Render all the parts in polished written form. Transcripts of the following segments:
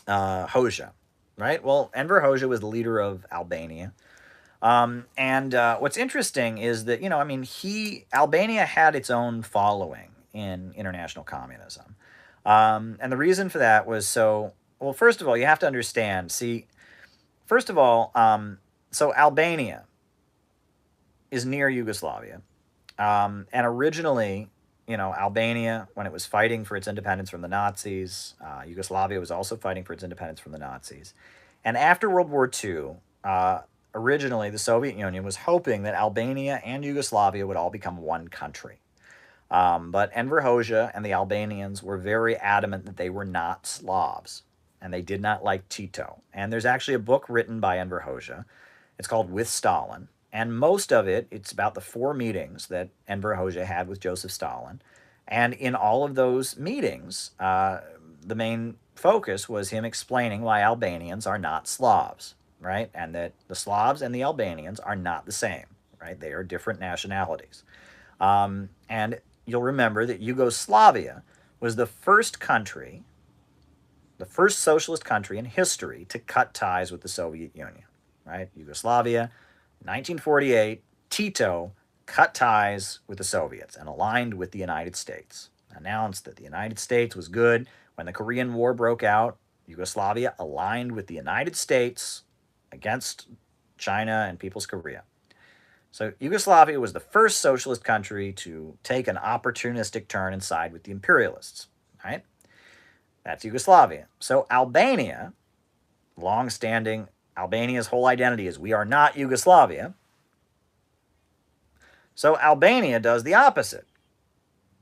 Hoxha, right? Well, Enver Hoxha was the leader of Albania. And what's interesting is that, I mean, Albania had its own following in international communism. And the reason for that was well, first of all, you have to understand, see, first of all, so Albania is near Yugoslavia. And originally, Albania, when it was fighting for its independence from the Nazis, Yugoslavia was also fighting for its independence from the Nazis. And after World War II, originally the Soviet Union was hoping that Albania and Yugoslavia would all become one country. But Enver Hoxha and the Albanians were very adamant that they were not Slavs, and they did not like Tito. And there's actually a book written by Enver Hoxha. It's called With Stalin. And most of it, it's about the 4 meetings that Enver Hoxha had with Joseph Stalin. And in all of those meetings, the main focus was him explaining why Albanians are not Slavs, right? And that the Slavs and the Albanians are not the same, right? They are different nationalities. And you'll remember that Yugoslavia was the first country, the first socialist country in history to cut ties with the Soviet Union, right? Yugoslavia, 1948, Tito cut ties with the Soviets and aligned with the United States. Announced that the United States was good. When the Korean War broke out, Yugoslavia aligned with the United States against China and People's Korea. So Yugoslavia was the first socialist country to take an opportunistic turn and side with the imperialists, right? That's Yugoslavia. So Albania, long-standing, Albania's whole identity is we are not Yugoslavia. So Albania does the opposite,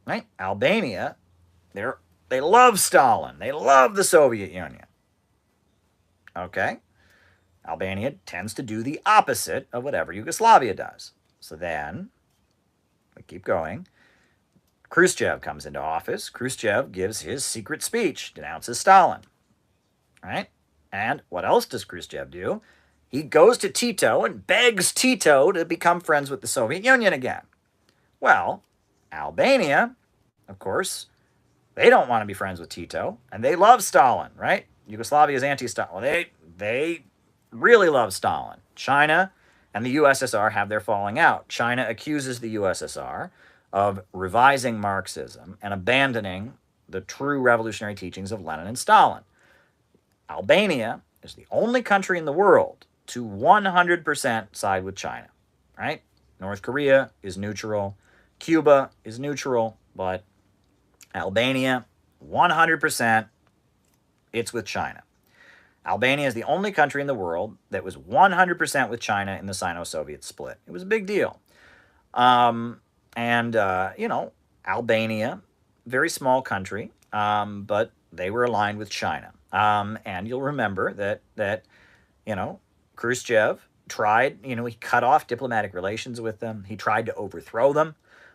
right? Albania, they love Stalin. They love the Soviet Union. Okay? Albania tends to do the opposite of whatever Yugoslavia does. So then, we keep going. Khrushchev comes into office. Khrushchev gives his secret speech, denounces Stalin. Right? And what else does Khrushchev do? He goes to Tito and begs Tito to become friends with the Soviet Union again. Well, Albania, of course, they don't want to be friends with Tito, and they love Stalin, right? Yugoslavia is anti-Stalin. Well, they really love Stalin. China and the USSR have their falling out. China accuses the USSR of revising Marxism and abandoning the true revolutionary teachings of Lenin and Stalin. Albania is the only country in the world to 100% side with China, right? North Korea is neutral. Cuba is neutral, but Albania, 100%, it's with China. Albania is the only country in the world that was 100% with China in the Sino-Soviet split. It was a big deal. Albania, very small country, but they were aligned with China. And you'll remember that Khrushchev tried, he cut off diplomatic relations with them. He tried to overthrow them.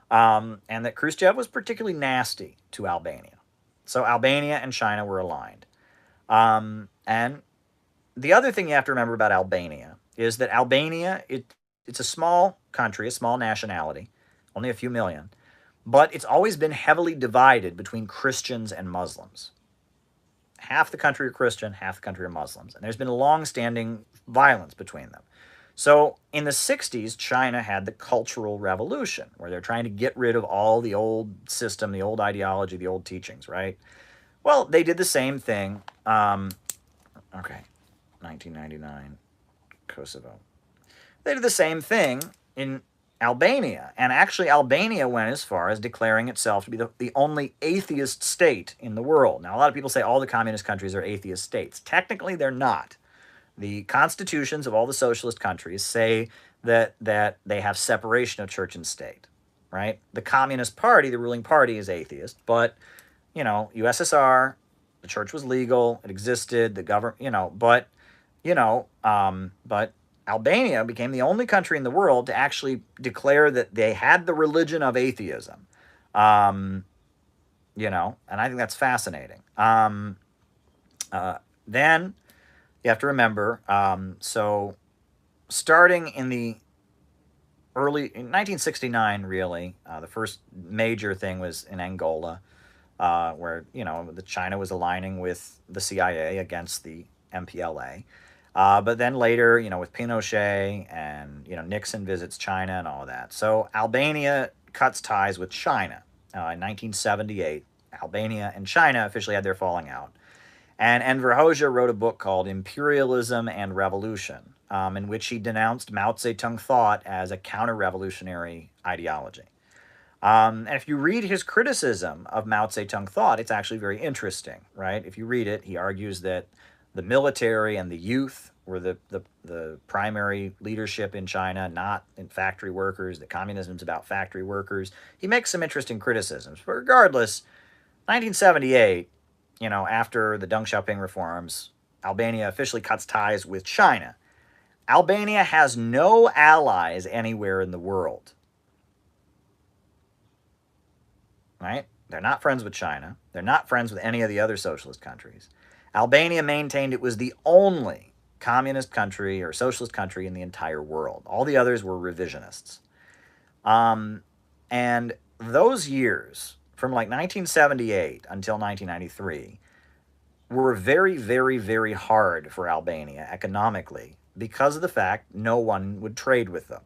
And that Khrushchev was particularly nasty to Albania. So Albania and China were aligned. And the other thing you have to remember about Albania is that Albania, it's a small country, a small nationality, only a few million, but it's always been heavily divided between Christians and Muslims. Half the country are Christian, half the country are Muslims. And there's been a long-standing violence between them. So in the 60s, China had the Cultural Revolution, where they're trying to get rid of all the old system, the old ideology, the old teachings, right? Well, they did the same thing. 1999, Kosovo. They did the same thing in Albania. And actually, Albania went as far as declaring itself to be the only atheist state in the world. Now, a lot of people say all the communist countries are atheist states. Technically, they're not. The constitutions of all the socialist countries say that they have separation of church and state, right? The Communist Party, the ruling party, is atheist, but, USSR, the church was legal, it existed, the government, but Albania became the only country in the world to actually declare that they had the religion of atheism, and I think that's fascinating. Then you have to remember, so starting in the in 1969, really, the first major thing was in Angola. where, China was aligning with the CIA against the MPLA. But then later, with Pinochet and, Nixon visits China and all of that. So Albania cuts ties with China. In 1978, Albania and China officially had their falling out. And Enver Hoxha wrote a book called Imperialism and Revolution, in which he denounced Mao Zedong thought as a counter-revolutionary ideology. And if you read his criticism of Mao Zedong thought, it's actually very interesting, right? If you read it, he argues that the military and the youth were the primary leadership in China, not in factory workers, that communism's about factory workers. He makes some interesting criticisms. But regardless, 1978, after the Deng Xiaoping reforms, Albania officially cuts ties with China. Albania has no allies anywhere in the world. Right? They're not friends with China. They're not friends with any of the other socialist countries. Albania maintained it was the only communist country or socialist country in the entire world. All the others were revisionists. And those years, from like 1978 until 1993, were very, very, very hard for Albania economically because of the fact no one would trade with them.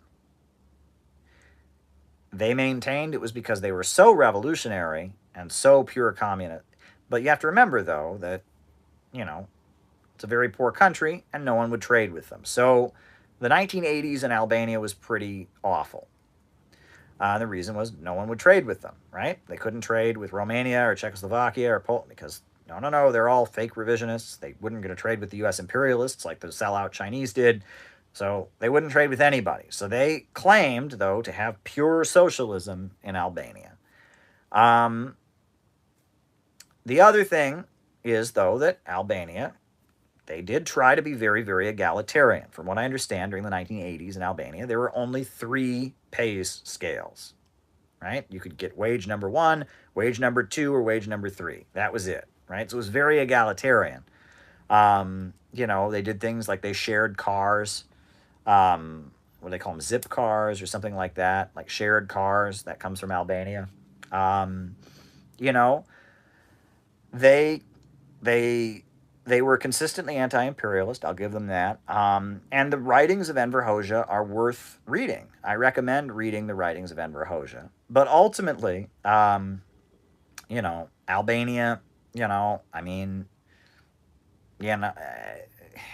They maintained it was because they were so revolutionary and so pure communist. But you have to remember, though, that, it's a very poor country and no one would trade with them. So the 1980s in Albania was pretty awful. The reason was no one would trade with them, right? They couldn't trade with Romania or Czechoslovakia or Poland because, no, they're all fake revisionists. They wouldn't going to trade with the U.S. imperialists like the sellout Chinese did. So they wouldn't trade with anybody. So they claimed, though, to have pure socialism in Albania. The other thing is, though, that Albania, they did try to be very, very egalitarian. From what I understand, during the 1980s in Albania, there were only 3 pay scales, right? You could get wage number 1, wage number 2, or wage number 3. That was it, right? So it was very egalitarian. They did things like they shared cars. What do they call them? Zip cars or something like that, like shared cars. That comes from Albania. They were consistently anti-imperialist. I'll give them that. And the writings of Enver Hoxha are worth reading. I recommend reading the writings of Enver Hoxha. But ultimately, Albania,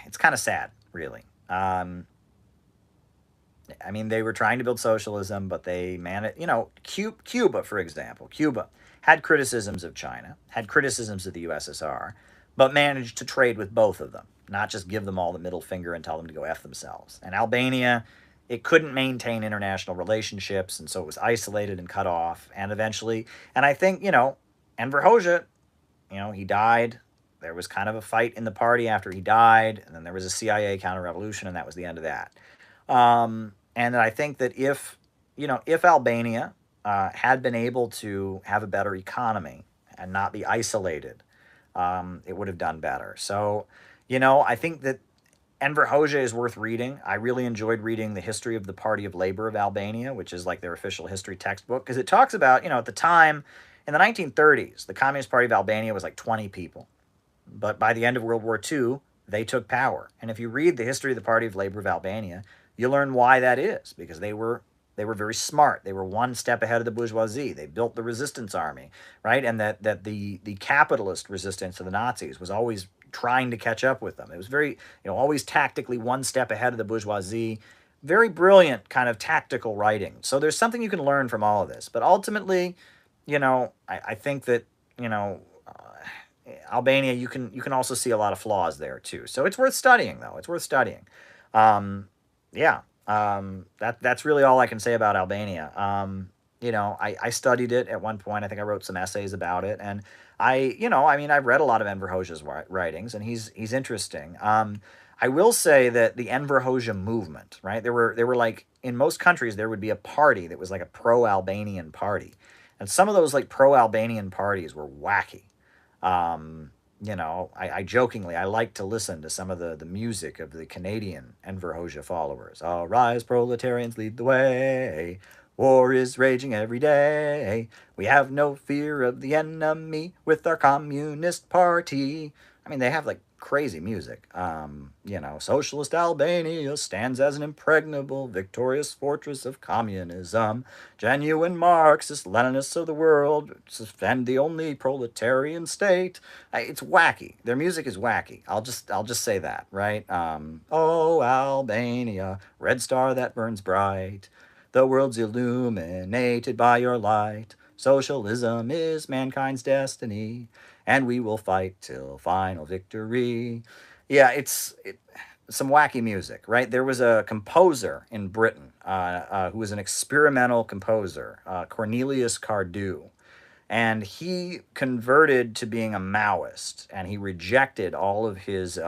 it's kind of sad, really. They were trying to build socialism, but they managed, Cuba, for example. Cuba had criticisms of China, had criticisms of the USSR, but managed to trade with both of them, not just give them all the middle finger and tell them to go F themselves. And Albania, it couldn't maintain international relationships, and so it was isolated and cut off. And eventually, and I think, Enver Hoxha, he died. There was kind of a fight in the party after he died, and then there was a CIA counter-revolution, and that was the end of that. And I think that if Albania had been able to have a better economy and not be isolated, it would have done better. So, I think that Enver Hoxha is worth reading. I really enjoyed reading the History of the Party of Labor of Albania, which is like their official history textbook, because it talks about, at the time, in the 1930s, the Communist Party of Albania was like 20 people. But by the end of World War II, they took power. And if you read the History of the Party of Labor of Albania, you learn why that is, because they were very smart. They were one step ahead of the bourgeoisie. They built the resistance army, right? And that the capitalist resistance to the Nazis was always trying to catch up with them. It was very, always tactically one step ahead of the bourgeoisie. Very brilliant kind of tactical writing. So there's something you can learn from all of this. But ultimately, I think that, Albania, you can also see a lot of flaws there too. So it's worth studying, though. It's worth studying. That's really all I can say about Albania. I studied it at one point. I think I wrote some essays about it, and I've read a lot of Enver Hoxha's writings, and he's interesting. I will say that the Enver Hoxha movement, right? There were like, in most countries there would be a party that was like a pro-Albanian party, and some of those like pro-Albanian parties were wacky. I jokingly, I like to listen to some of the music of the Canadian Enver Hoxha followers. All rise, proletarians, lead the way. War is raging every day. We have no fear of the enemy with our communist party. I mean, they have like crazy music. Socialist Albania stands as an impregnable, victorious fortress of communism. Genuine Marxist Leninists of the world defend the only proletarian state. It's wacky. Their music is wacky. I'll just say that, right? Oh, Albania, red star that burns bright. The world's illuminated by your light. Socialism is mankind's destiny, and we will fight till final victory. Yeah, some wacky music, right? There was a composer in Britain who was an experimental composer, Cornelius Cardew, and he converted to being a Maoist, and he rejected all of his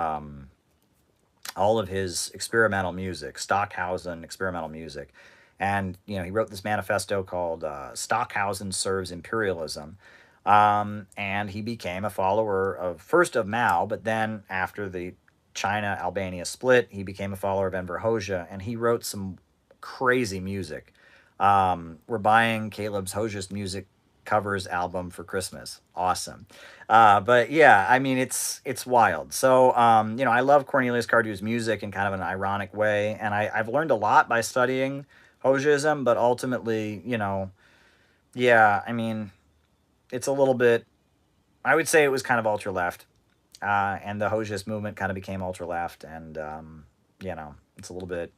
experimental music, Stockhausen experimental music. And, he wrote this manifesto called Stockhausen Serves Imperialism. And he became a follower first of Mao, but then after the China-Albania split, he became a follower of Enver Hoxha, and he wrote some crazy music. We're buying Caleb's Hoxhaist music covers album for Christmas. Awesome. But yeah, I mean, it's wild. So, I love Cornelius Cardew's music in kind of an ironic way, and I've learned a lot by studying Hoxhaism, but ultimately, yeah, I mean, it's a little bit, I would say it was kind of ultra left, and the Hoxhaist movement kind of became ultra left, and, it's a little bit